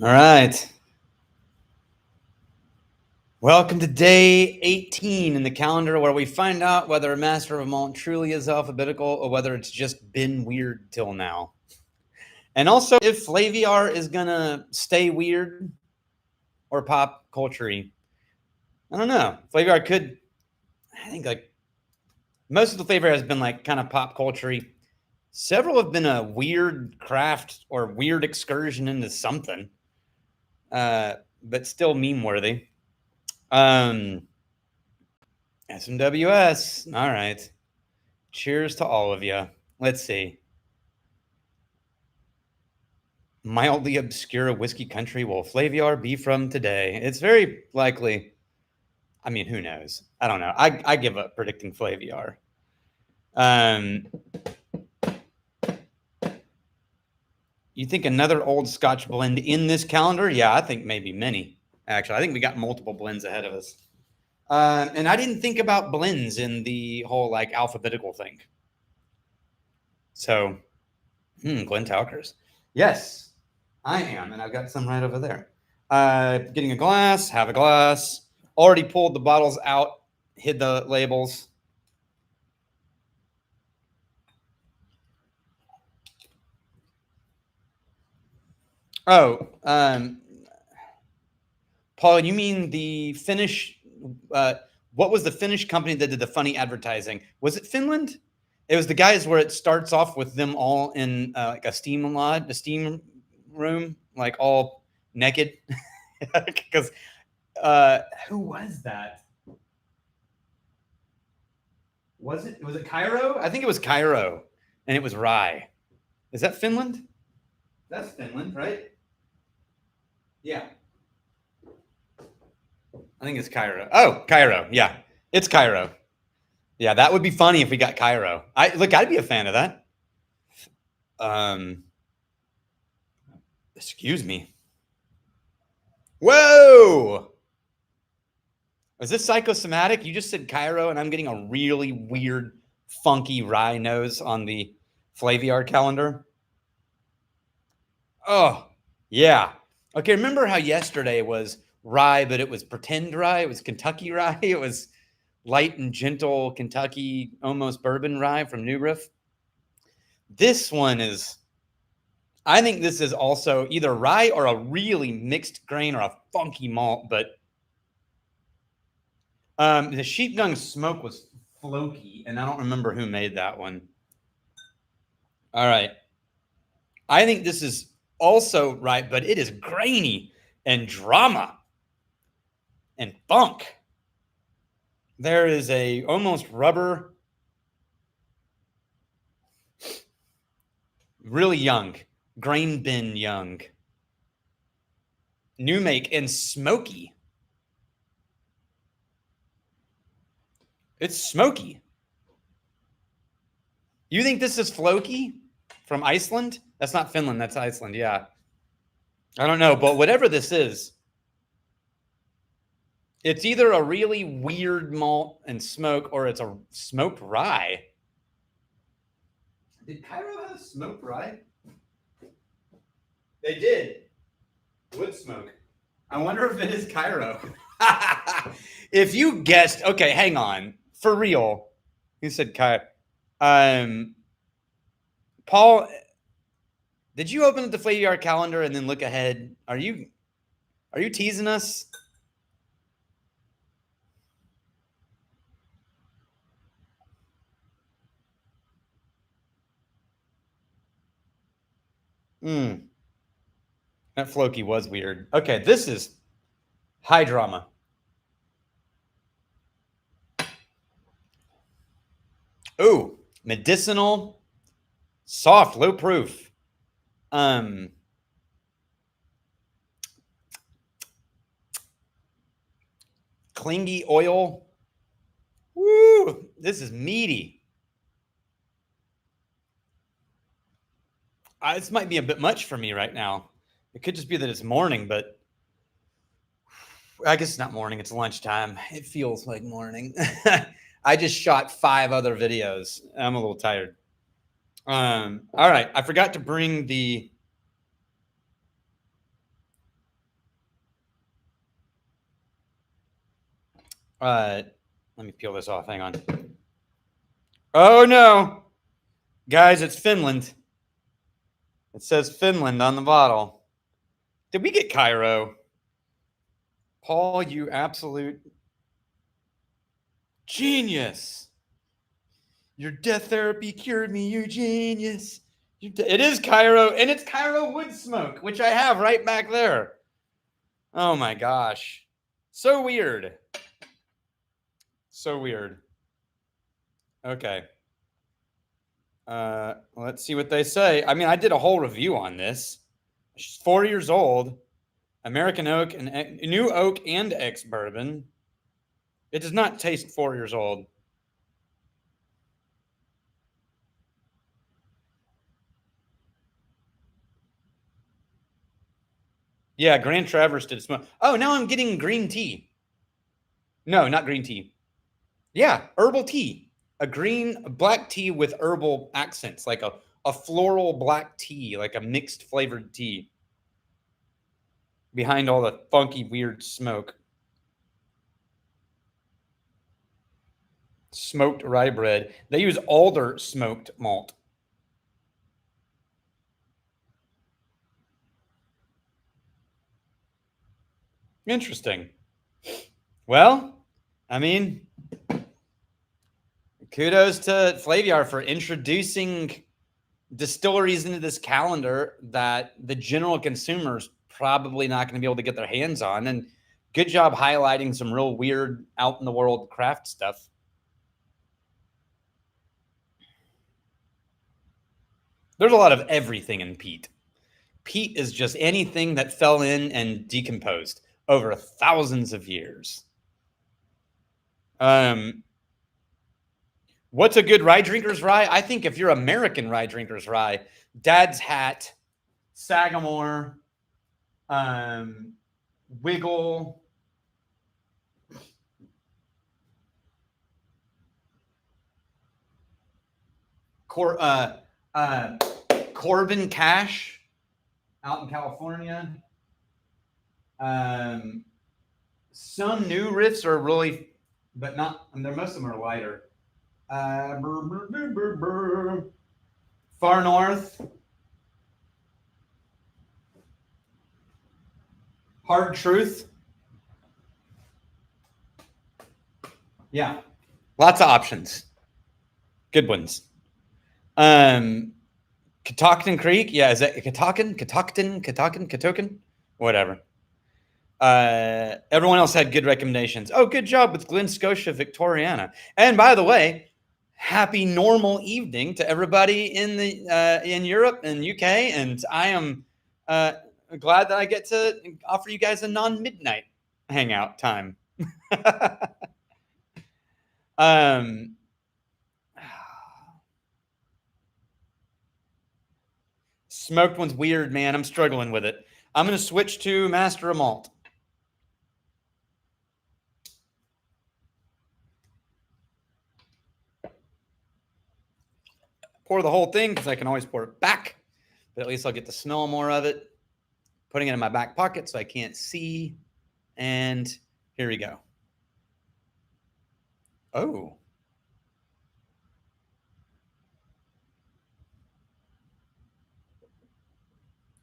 All right. Welcome to day 18 in the calendar, where we find out whether a master of malt truly is alphabetical or whether it's just been weird till now. And also if Flaviar is going to stay weird or pop culture-y. I don't know. Flaviar could, I think, like, most of the flavor has been like kind of pop culture-y. Several have been a weird craft or weird excursion into something, but still meme-worthy. SMWS. All right. Cheers to all of you. Let's see. Mildly obscure whiskey country will Flaviar be from today? It's very likely. I mean, who knows? I don't know. I give up predicting Flaviar. You think another old Scotch blend in this calendar? Yeah, I think maybe many. Actually, I think we got multiple blends ahead of us. And I didn't think about blends in the whole like alphabetical thing. So, Glen Talkers. Yes, I am, and I've got some right over there. Getting a glass, have a glass. Already pulled the bottles out, hid the labels. Oh, Paul, you mean the Finnish? What was the Finnish company that did the funny advertising? Was it Finland? It was the guys where it starts off with them all in like a steam room, like all naked. Because who was that? Was it Cairo? I think it was Cairo, and it was rye. Is that Finland? That's Finland, right? Yeah. I think it's Cairo. Oh, Cairo. Yeah, it's Cairo. Yeah, that would be funny if we got Cairo. I'd be a fan of that. Excuse me. Whoa! Is this psychosomatic? You just said Cairo, and I'm getting a really weird, funky rye nose on the Flaviar calendar. Oh, yeah. Okay, remember how yesterday was rye, but it was pretend rye? It was Kentucky rye. It was light and gentle Kentucky, almost bourbon rye from New Riff. This one is, I think this is also either rye or a really mixed grain or a funky malt, but the sheepdung smoke was floky, and I don't remember who made that one. All right. I think this is also right, but it is grainy and drama and funk. There is a almost rubber, really young, grain bin young, new make, and smoky. It's smoky. You think this is Floki from Iceland? That's not Finland. That's Iceland. Yeah. I don't know, but whatever this is, it's either a really weird malt and smoke or it's a smoked rye. Did Cairo have a smoked rye? They did. Wood smoke. I wonder if it is Cairo. If you guessed, okay, hang on. For real. Who said Cairo? Paul, did you open up the Flaviar calendar and then look ahead? Are you teasing us? That Floki was weird. Okay, this is high drama. Ooh, medicinal, soft, low proof. Clingy oil. Woo, this is meaty. This might be a bit much for me right now. It could just be that it's morning, but I guess it's not morning. It's lunchtime. It feels like morning. I just shot 5 other videos. I'm a little tired. All right. I forgot to bring the Let me peel this off. Hang on. Oh no, guys, it's Finland. It says Finland on the bottle. Did we get Cairo? Paul, you absolute genius. Your death therapy cured me, you genius. It is Cairo, and it's Cairo wood smoke, which I have right back there. Oh my gosh. So weird. So weird. Okay. Let's see what they say. I mean, I did a whole review on this. She's 4 years old. American oak and new oak and ex bourbon. It does not taste 4 years old. Yeah, Grand Traverse did smoke. Oh, now I'm getting green tea. No, not green tea. Yeah, herbal tea. A black tea with herbal accents, like a floral black tea, like a mixed flavored tea. Behind all the funky, weird smoke. Smoked rye bread. They use alder smoked malt. Interesting. Well, I mean, kudos to Flaviar for introducing distilleries into this calendar that the general consumer's probably not going to be able to get their hands on. And good job highlighting some real weird out in the world craft stuff. There's a lot of everything in peat. Peat is just anything that fell in and decomposed over thousands of years. What's a good rye drinker's rye? I think if you're American rye drinker's rye, Dad's Hat, Sagamore, Wiggle, Corbin Cash out in California. Some new riffs are really, but not, and most of them are lighter. Far North, Hard Truth. Yeah, lots of options. Good ones. Catoctin Creek. Yeah, is that Catoctin? Whatever. Everyone else had good recommendations. Oh, good job with Glen Scotia Victoriana. And by the way, happy normal evening to everybody in Europe and UK. And I am glad that I get to offer you guys a non-midnight hangout time. Smoked one's weird, man. I'm struggling with it. I'm going to switch to Master of Malt. Pour the whole thing because I can always pour it back, but at least I'll get to smell more of it. Putting it in my back pocket so I can't see. And here we go. Oh.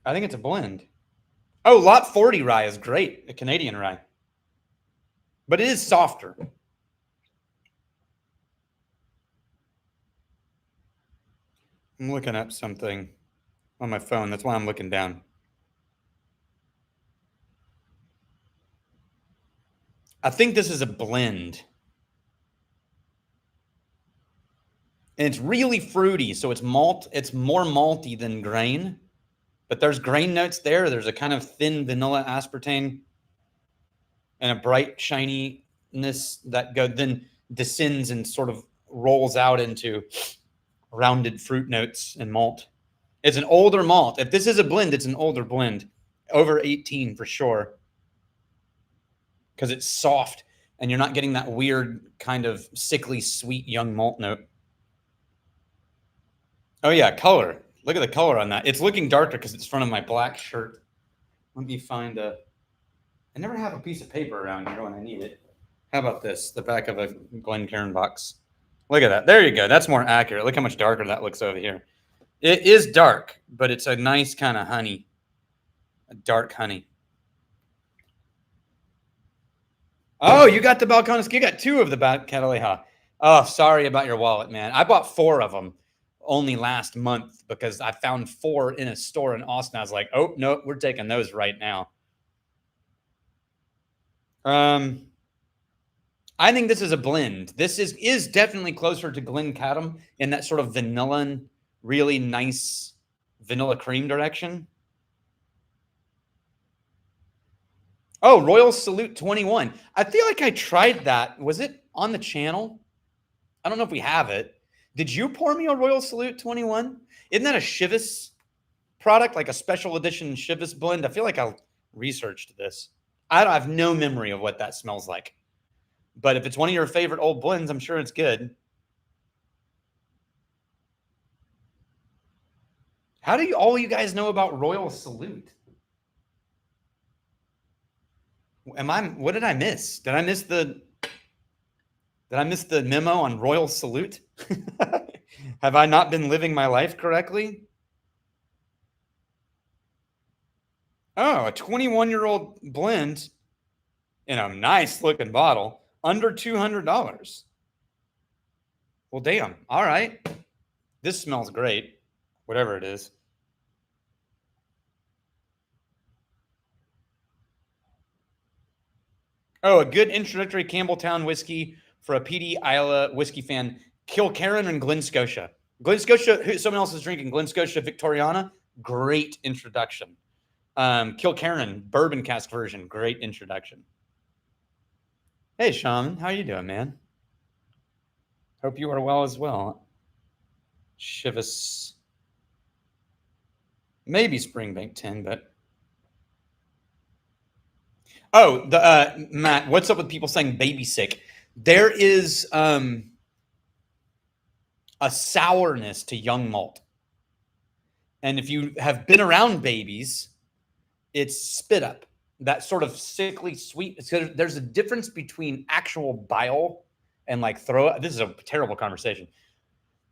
I think it's a blend. Oh, Lot 40 rye is great, a Canadian rye. But it is softer. I'm looking up something on my phone. That's why I'm looking down. I think this is a blend. And it's really fruity, so it's malt. It's more malty than grain. But there's grain notes there. There's a kind of thin vanilla aspartame and a bright shininess that then descends and sort of rolls out into rounded fruit notes and malt. It's an older malt. If this is a blend, it's an older blend. Over 18 for sure. Because it's soft and you're not getting that weird kind of sickly sweet young malt note. Oh yeah, color. Look at the color on that. It's looking darker because it's in front of my black shirt. Let me find I never have a piece of paper around here when I need it. How about this? The back of a Glencairn box. Look at that. There you go. That's more accurate. Look how much darker that looks over here. It is dark, but it's a nice kind of honey. A dark honey. Oh, you got the Balcones. You got 2 of the Cataleja. Oh, sorry about your wallet, man. I bought 4 of them only last month because I found 4 in a store in Austin. I was like, oh, no, we're taking those right now. I think this is a blend. This is definitely closer to Glencairn in that sort of vanilla, really nice vanilla cream direction. Oh, Royal Salute 21. I feel like I tried that. Was it on the channel? I don't know if we have it. Did you pour me a Royal Salute 21? Isn't that a Chivas product, like a special edition Chivas blend? I feel like I researched this. I have no memory of what that smells like. But if it's one of your favorite old blends, I'm sure it's good. How do all you guys know about Royal Salute? What did I miss? Did I miss the memo on Royal Salute? Have I not been living my life correctly? Oh, a 21-year-old blend in a nice looking bottle, under $200. Well, damn. All right. This smells great, whatever it is. Oh, a good introductory Campbelltown whiskey for a PD Isla whiskey fan. Kilkerran and Glen Scotia. Glen Scotia, someone else is drinking Glen Scotia Victoriana. Great introduction. Kilkerran bourbon cask version. Great introduction. Hey, Shaman. How you doing, man? Hope you are well as well. Chivas. Maybe Springbank 10, but... Oh, Matt, what's up with people saying baby sick? There is a sourness to young malt. And if you have been around babies, it's spit up. That sort of sickly sweet. There's a difference between actual bile and like throw up. This is a terrible conversation.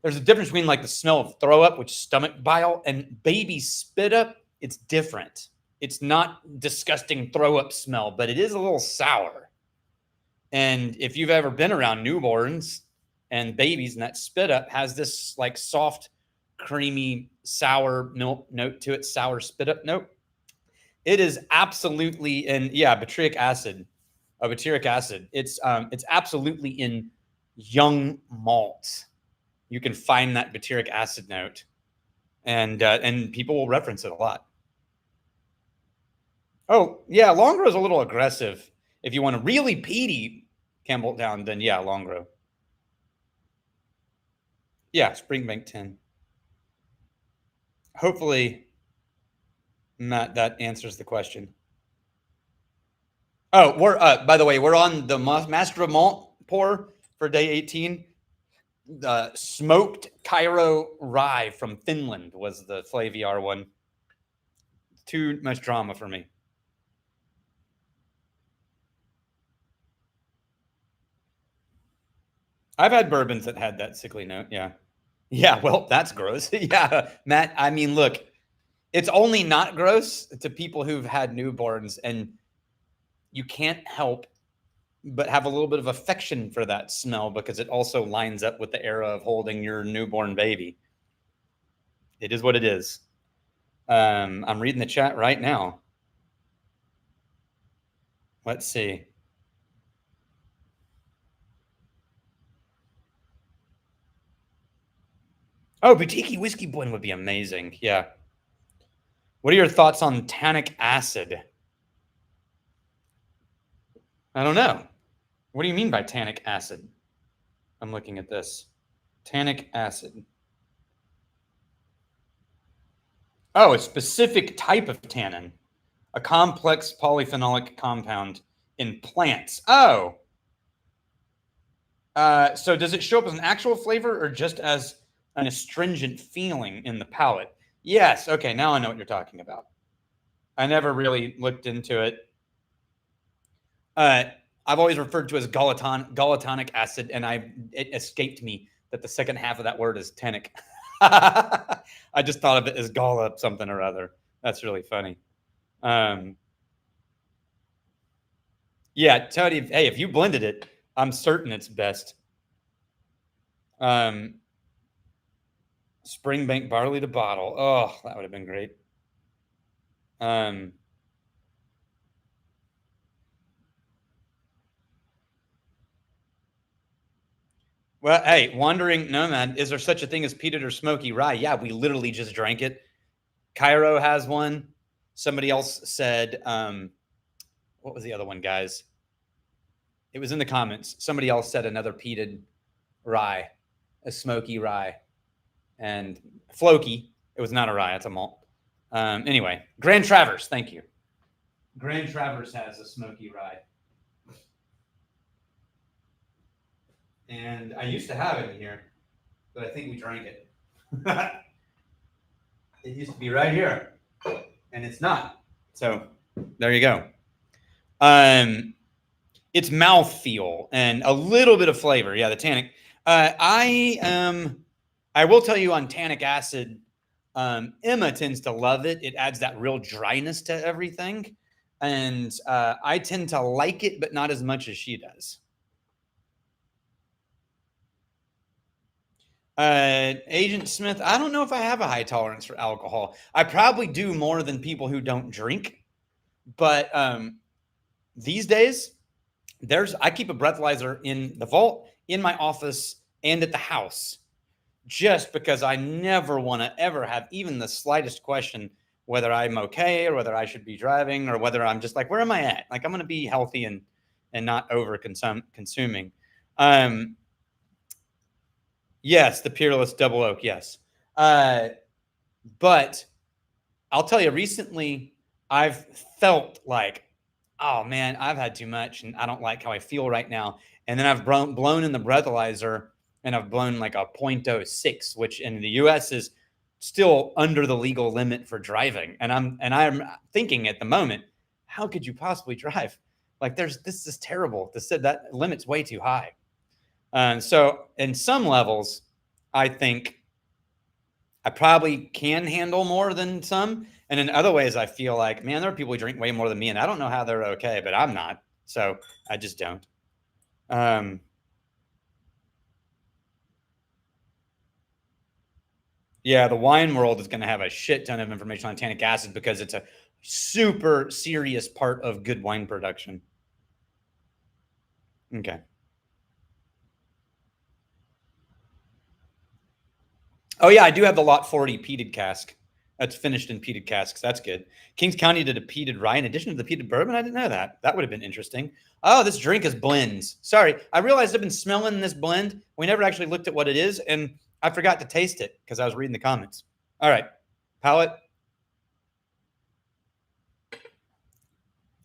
There's a difference between like the smell of throw up, which is stomach bile, and baby spit up. It's different. It's not disgusting throw up smell, but it is a little sour. And if you've ever been around newborns and babies, and that spit up has this like soft, creamy, sour milk note to it, sour spit up note. It is absolutely butyric acid. It's absolutely in young malt. You can find that butyric acid note, and people will reference it a lot. Oh, yeah, Longrow is a little aggressive. If you want to really peaty Campbelltown, then yeah, Longrow. Yeah, Springbank 10. Hopefully, Matt, that answers the question. Oh, we're by the way, we're on the Master of Malt pour for day 18. The smoked Cairo rye from Finland was the Flaviar one. Too much drama for me. I've had bourbons that had that sickly note. Yeah. Yeah. Well, that's gross. Yeah. Matt, I mean, look, it's only not gross to people who've had newborns, and you can't help but have a little bit of affection for that smell because it also lines up with the era of holding your newborn baby. It is what it is. I'm reading the chat right now. Let's see. Oh, boutique whiskey blend would be amazing. Yeah. What are your thoughts on tannic acid? I don't know. What do you mean by tannic acid? I'm looking at this. Tannic acid. Oh, a specific type of tannin. A complex polyphenolic compound in plants. Oh. So does it show up as an actual flavor or just as an astringent feeling in the palate? Yes. Okay, now I know what you're talking about. I never really looked into it. I've always referred to as gallatonic acid, and it escaped me that the second half of that word is tannic. I just thought of it as gala something or other. That's really funny. Yeah, Tony, hey, if you blended it, I'm certain it's best. Springbank barley to bottle. Oh, that would have been great. Well, hey, Wandering Nomad, is there such a thing as peated or smoky rye? Yeah, we literally just drank it. Cairo has one. Somebody else said, what was the other one, guys? It was in the comments. Somebody else said another peated rye, a smoky rye, and Floki. It was not a rye, it's a malt. Anyway, Grand Traverse, thank you. Grand Traverse has a smoky rye. And I used to have it in here, but I think we drank it. It used to be right here, and it's not. So there you go. It's mouthfeel and a little bit of flavor. Yeah, the tannic. I will tell you on tannic acid, Emma tends to love it. It adds that real dryness to everything. And I tend to like it, but not as much as she does. Agent Smith, I don't know if I have a high tolerance for alcohol. I probably do more than people who don't drink. But these days, I keep a breathalyzer in the vault, in my office, and at the house, just because I never want to ever have even the slightest question whether I'm okay or whether I should be driving or whether I'm just like, where am I at? Like, I'm going to be healthy and not over consuming. Yes, the Peerless Double Oak. Yes. But I'll tell you, recently I've felt like, oh man, I've had too much and I don't like how I feel right now. And then I've blown in the breathalyzer and I've blown like a 0.06, which in the US is still under the legal limit for driving. And I'm thinking at the moment, how could you possibly drive? Like this is terrible. That limit's way too high. So in some levels, I think I probably can handle more than some. And in other ways, I feel like, man, there are people who drink way more than me, and I don't know how they're okay, but I'm not. So I just don't. Yeah, the wine world is going to have a shit ton of information on tannic acid because it's a super serious part of good wine production. Okay. Oh, yeah, I do have the Lot 40 peated cask. That's finished in peated casks. That's good. Kings County did a peated rye in addition to the peated bourbon. I didn't know that. That would have been interesting. Oh, this drink is blends. Sorry, I realized I've been smelling this blend. We never actually looked at what it is, and I forgot to taste it because I was reading the comments. All right, palate.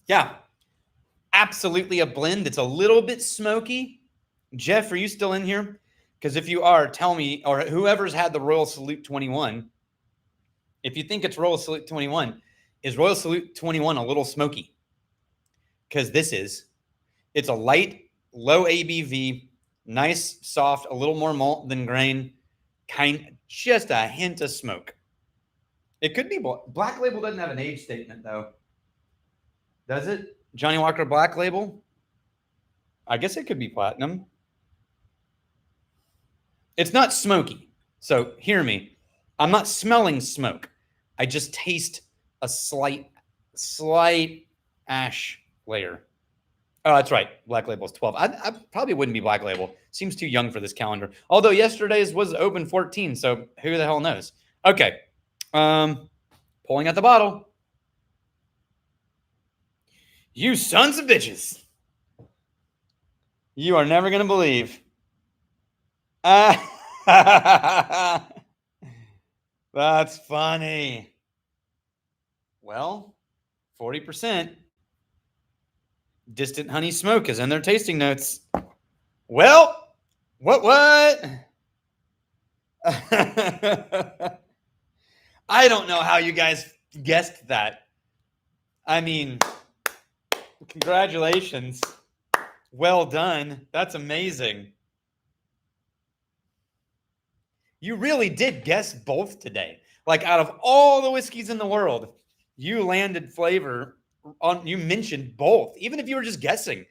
Yeah, absolutely a blend. It's a little bit smoky. Jeff, are you still in here? Because if you are, tell me, or whoever's had the Royal Salute 21, if you think it's Royal Salute 21, is Royal Salute 21 a little smoky? Because it's a light, low ABV, nice, soft, a little more malt than grain, just a hint of smoke. It could be Black Label doesn't have an age statement though, does it? Johnny Walker Black Label. I guess it could be platinum. It's not smoky, so hear me. I'm not smelling smoke. I just taste a slight ash layer. Oh, that's right. Black Label is 12. I probably wouldn't be Black Label. Seems too young for this calendar. Although yesterday's was open 14, so who the hell knows? Okay. Pulling out the bottle. You sons of bitches. You are never going to believe. That's funny. Well, 40%. Distant honey smoke is in their tasting notes. Well, what? I don't know how you guys guessed that. I mean, congratulations. Well done. That's amazing. You really did guess both today. Like out of all the whiskeys in the world, you landed flavor on, you mentioned both. Even if you were just guessing,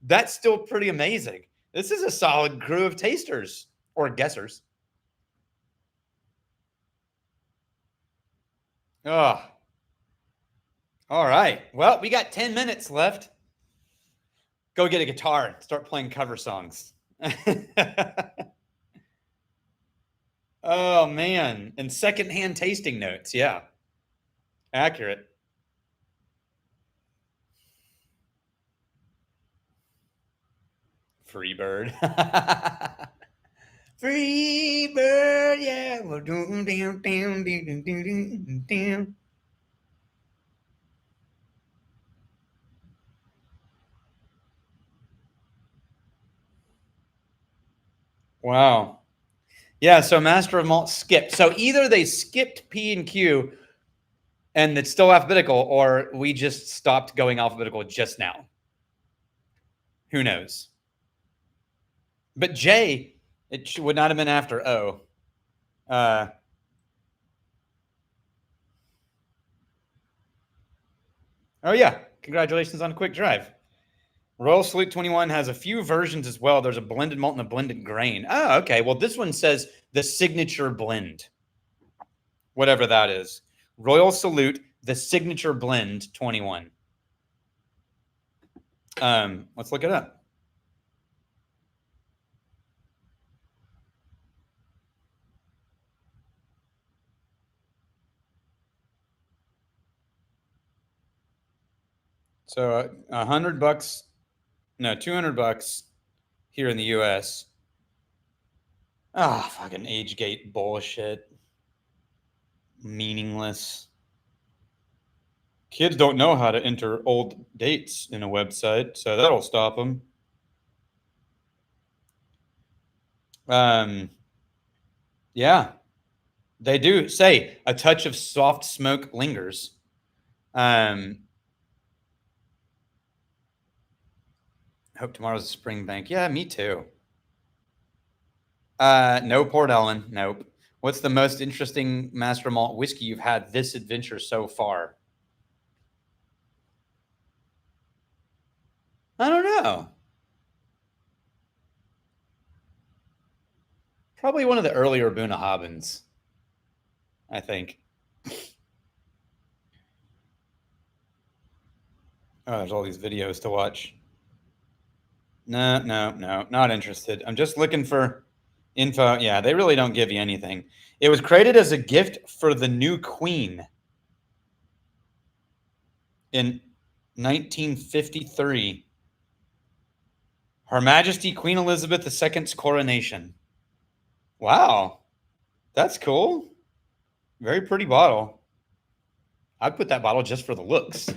that's still pretty amazing. This is a solid crew of tasters or guessers. Oh, all right. Well, we got 10 minutes left. Go get a guitar and start playing cover songs. Oh, man. And secondhand tasting notes. Yeah. Accurate. Free bird. Free bird, yeah. Wow. Yeah, so Master of Malt skipped. So either they skipped P and Q and it's still alphabetical, or we just stopped going alphabetical just now. Who knows? But J, it would not have been after O. Uh, oh, yeah. Congratulations on a quick drive. Royal Salute 21 has a few versions as well. There's a blended malt and a blended grain. Oh, okay. Well, this one says the signature blend, whatever that is. Royal Salute, the signature blend 21. Let's look it up. So $100, no, $200 here in the US. Ah, oh, fucking age gate bullshit. Meaningless. Kids don't know how to enter old dates in a website, so that'll stop them. Yeah, they do say a touch of soft smoke lingers. Hope tomorrow's a spring bank. Yeah, me too. No Port Ellen. Nope. What's the most interesting Master Malt whiskey you've had this adventure so far? I don't know. Probably one of the earlier Bunnahabens, I think. Oh, there's all these videos to watch. No, not interested. I'm just looking for info. Yeah, they really don't give you anything. It was created as a gift for the new queen in 1953. Her Majesty Queen Elizabeth II's coronation. Wow, that's cool. Very pretty bottle. I'd put that bottle just for the looks.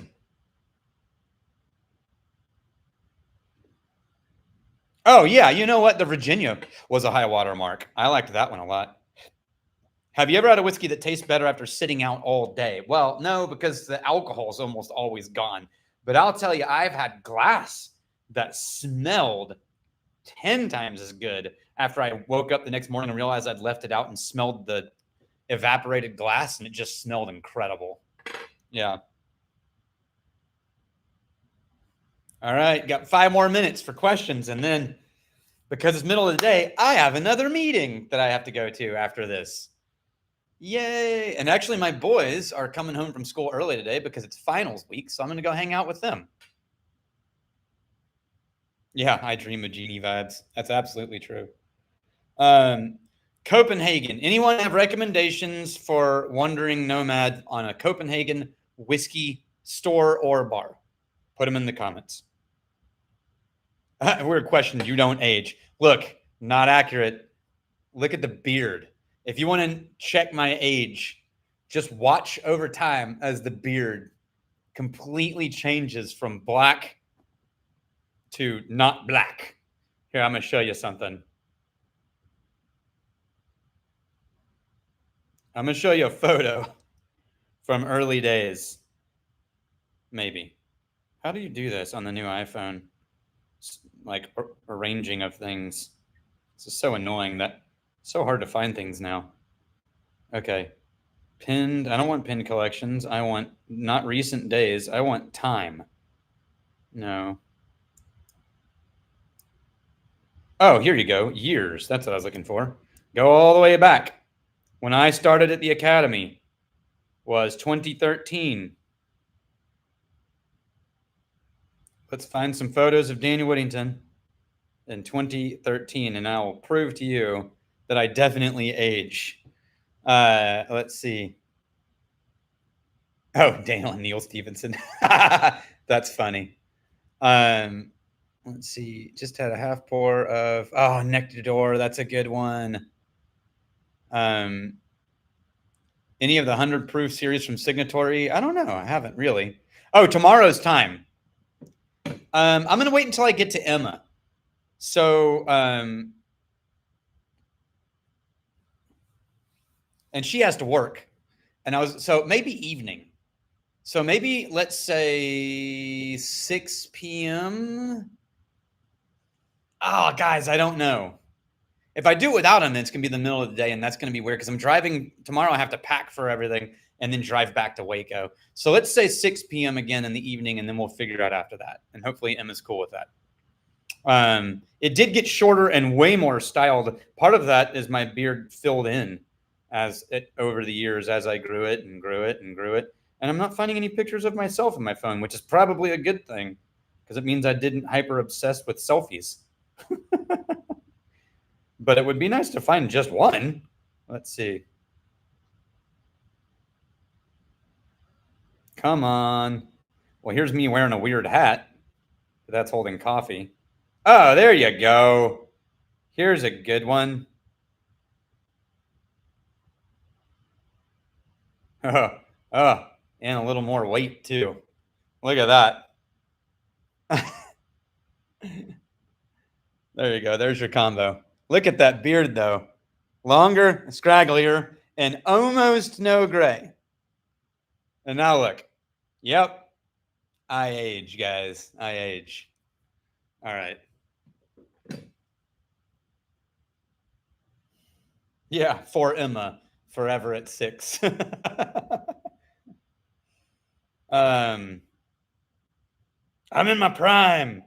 Oh, yeah, you know what? The Virginia was a high water mark. I liked that one a lot. Have you ever had a whiskey that tastes better after sitting out all day? Well, no, because the alcohol is almost always gone. But I'll tell you, I've had glass that smelled 10 times as good after I woke up the next morning and realized I'd left it out and smelled the evaporated glass, and it just smelled incredible. Yeah. All right. Got 5 more minutes for questions. And then, because it's middle of the day, I have another meeting that I have to go to after this. Yay. And actually, my boys are coming home from school early today because it's finals week. So I'm going to go hang out with them. Yeah, I dream of genie vibes. That's absolutely true. Copenhagen. Anyone have recommendations for Wandering Nomad on a Copenhagen whiskey store or bar? Put them in the comments. Weird question. You don't age. Look, not accurate. Look at the beard. If you want to check my age, just watch over time as the beard completely changes from black to not black. Here, I'm going to show you something. I'm going to show you a photo from early days. Maybe. How do you do this on the new iPhone? like arranging of things. This is so annoying that so hard to find things now. Okay. Pinned. I don't want pinned collections. I want not recent days. I want time. No. Oh, here you go. Years. That's what I was looking for. Go all the way back. When I started at the academy was 2013. Let's find some photos of Daniel Whittington in 2013, and I will prove to you that I definitely age. Let's see. Oh, Daniel and Neil Stevenson. That's funny. Let's see. Just had a half pour of Nectador. That's a good one. Any of the 100 proof series from Signatory? I don't know. I haven't really. Oh, tomorrow's time. I'm gonna wait until I get to Emma. So, and she has to work, and so maybe evening. So maybe let's say 6 p.m. Oh, guys, I don't know. If I do it without him, then it's gonna be the middle of the day, and that's gonna be weird because I'm driving tomorrow. I have to pack for everything and then drive back to Waco. So let's say 6 p.m. again in the evening, and then we'll figure it out after that. And hopefully Emma's cool with that. It did get shorter and way more styled. Part of that is my beard filled in over the years as I grew it and grew it and grew it. And I'm not finding any pictures of myself on my phone, which is probably a good thing because it means I didn't hyper obsess with selfies. But it would be nice to find just one. Let's see. Come on. Well, here's me wearing a weird hat. That's holding coffee. Oh, there you go. Here's a good one. And a little more weight too. Look at that. There you go. There's your combo. Look at that beard though. Longer, scragglier, and almost no gray. And now look. Yep. I age, guys. I age. All right. Yeah, for Emma, forever at 6. I'm in my prime.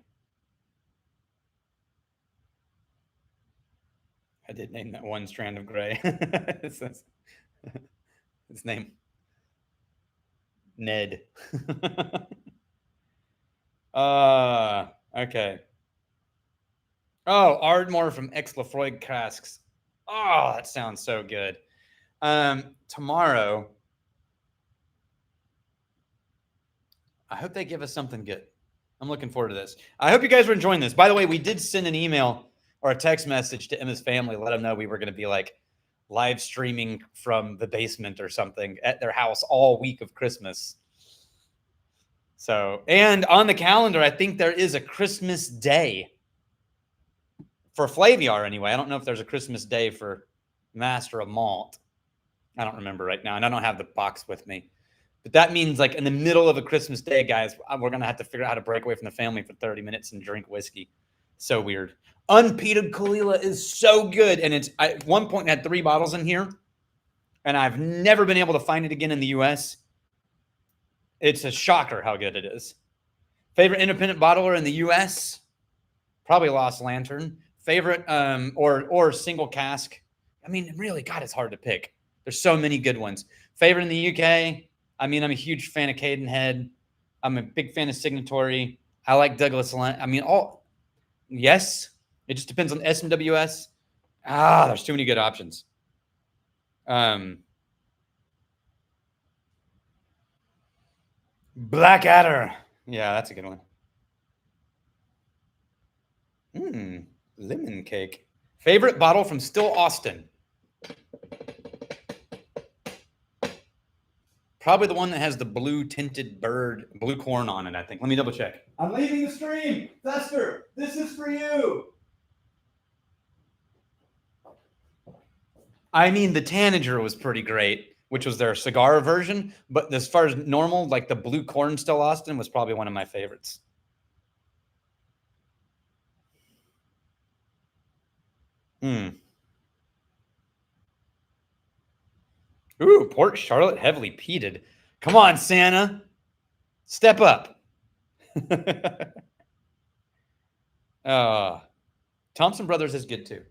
I did name that one strand of gray. His name, Ned. Okay. Oh, Ardmore from Ex Lafroig Casks. Oh, that sounds so good. Tomorrow, I hope they give us something good. I'm looking forward to this. I hope you guys are enjoying this. By the way, we did send an email or a text message to Emma's family, let them know we were going to be like live streaming from the basement or something at their house all week of Christmas. So, and on the calendar, I think there is a Christmas day for Flaviar anyway. I don't know if there's a Christmas day for Master of Malt. I don't remember right now, and I don't have the box with me. But that means like in the middle of a Christmas day, guys, we're going to have to figure out how to break away from the family for 30 minutes and drink whiskey. So weird. Unpeated Kalila is so good. And I at one point had 3 bottles in here, and I've never been able to find it again in the U.S. It's a shocker how good it is. Favorite independent bottler in the U.S.? Probably Lost Lantern. Favorite or single cask? I mean, really, God, it's hard to pick. There's so many good ones. Favorite in the UK? I mean, I'm a huge fan of Cadenhead. I'm a big fan of Signatory. I like Douglas. I mean, yes. It just depends on SMWS. There's too many good options. Blackadder. Yeah, that's a good one. Lemon cake. Favorite bottle from Still Austin? Probably the one that has the blue tinted blue corn on it, I think. Let me double check. I'm leaving the stream. Fester, this is for you. I mean, the Tanager was pretty great, which was their cigar version. But as far as normal, like the blue corn Still Austin was probably one of my favorites. Ooh, Port Charlotte heavily peated. Come on, Santa. Step up. Thompson Brothers is good too.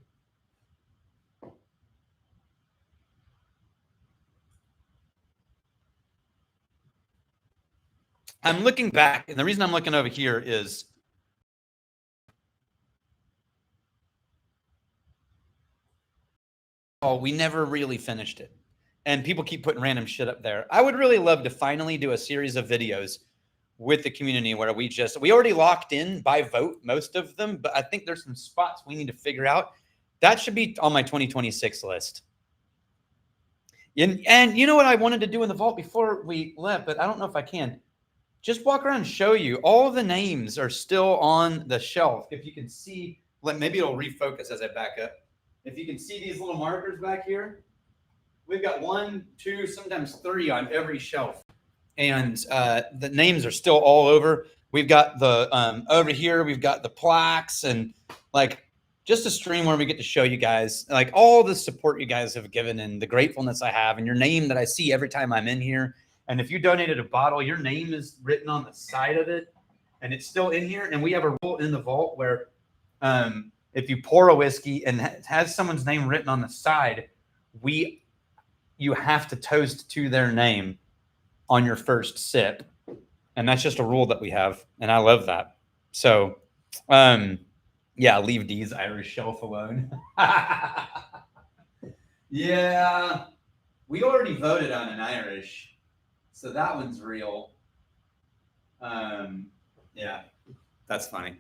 I'm looking back, and the reason I'm looking over here is we never really finished it. And people keep putting random shit up there. I would really love to finally do a series of videos with the community where we already locked in by vote most of them, but I think there's some spots we need to figure out. That should be on my 2026 list. And you know what I wanted to do in the vault before we left, but I don't know if I can. Just walk around and show you. All of the names are still on the shelf. If you can see, maybe it'll refocus as I back up. If you can see these little markers back here, we've got 1, 2, sometimes 3 on every shelf. And the names are still all over. We've got the, over here, we've got the plaques and like just a stream where we get to show you guys like all the support you guys have given and the gratefulness I have and your name that I see every time I'm in here. And if you donated a bottle, your name is written on the side of it and it's still in here. And we have a rule in the vault where if you pour a whiskey and it has someone's name written on the side, you have to toast to their name on your first sip. And that's just a rule that we have. And I love that. So, yeah, leave Dee's Irish shelf alone. Yeah, we already voted on an Irish. So that one's real. Yeah, that's funny.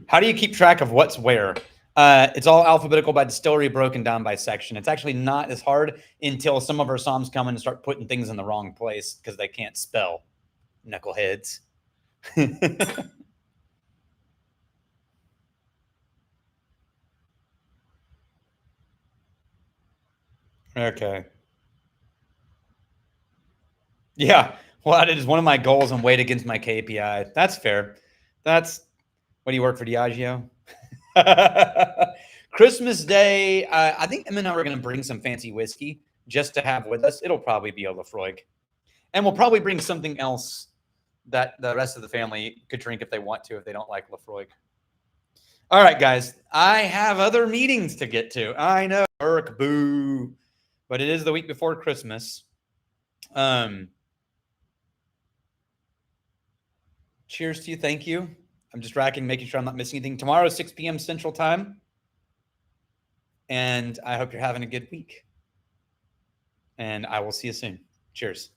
How do you keep track of what's where? It's all alphabetical by distillery, broken down by section. It's actually not as hard until some of our Psalms come in and start putting things in the wrong place because they can't spell. Knuckleheads. Okay. Yeah. Well, that is one of my goals and weighed against my KPI. That's fair. What do you work for, Diageo? Christmas Day, I think Em and I are going to bring some fancy whiskey just to have with us. It'll probably be a Lafroig. And we'll probably bring something else that the rest of the family could drink if they want to, if they don't like Lafroig. All right, guys. I have other meetings to get to. I know. Work, boo. But it is the week before Christmas. Cheers to you. Thank you. I'm just making sure I'm not missing anything. Tomorrow, 6 p.m. Central Time. And I hope you're having a good week. And I will see you soon. Cheers.